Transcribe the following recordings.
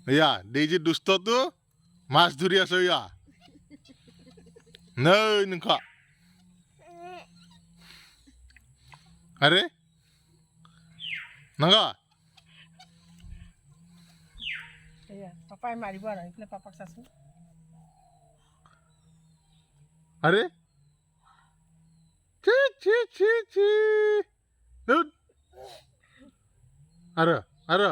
এয়া দেইজি দুষ্টটো মাছ ধৰি আছে এয়া नै নখা আৰে নগা এয়া পাপাই মাৰিব আৰু এইফালে পাপাক চাচোন আৰে চি চি চি চি নুট আৰে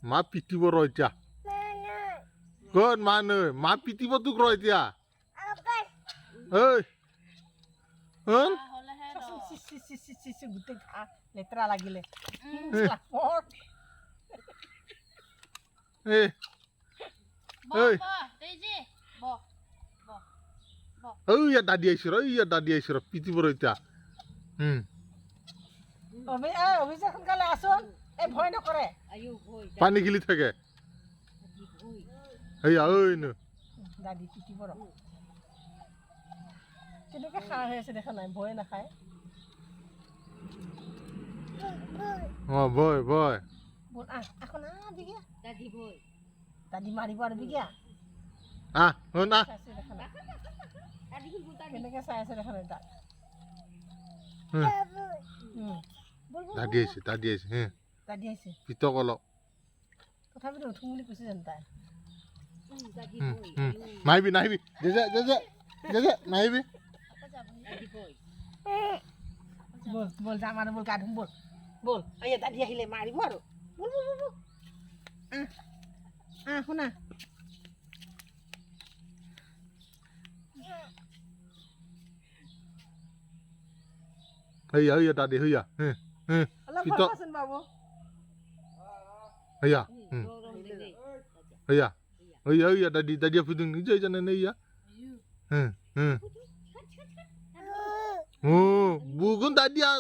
মা পিটিব ৰ এতিয়া কোন মা নৈ মা পিটিব তোক ৰ এতিয়া ঐ হন চিচি গোটেই ঘাঁহ লেতেৰা লাগিলে এ ঐ ইয়া দাদি আহিছে ৰ পিটিব ৰ এতিয়া অভিষেক সোনকালে আছোন এই ভয় নকৰে পানী গিলি থাকে এয়া ঐ নো দাদি পিটিব ৰ কেনেকৈ খাৰ হৈ আছে দেখা নাই ভয়ে নাখায় বয় বল এখন বিঘা দাদি মাৰিব আৰু বিঘা শুন দেখা নাই কেনেকৈ চাই আছে দেখা নাই তাক দাদি আহিছে দাদি আহিছে পিতক অলপ তথাপিতো উঠোঁ বুলি কৈছে যেন তাই নাহিবি নাহিবি বল যাম আৰু বল গা ধুম বল এই দাদি আহিলে মাৰিব আৰু বল শুনা হইয়া দাদি হইয়া পিতক বাবু হইয়া দাদি ফুদুং নিজে জানে নাই ইয়া bugun tadi ya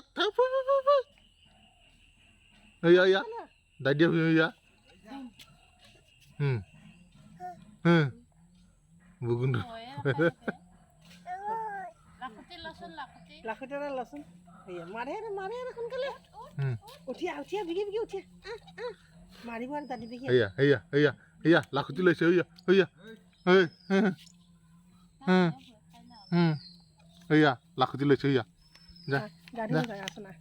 iya tadi ya bugun লাখুটি লচোন মাৰে সোনকালে উঠিয়া বিগি উঠিয়া মাৰিব আৰু দাদি দেখি iya lakuti লৈছে iya lakuti লৈছে iya গাড়ী আছে না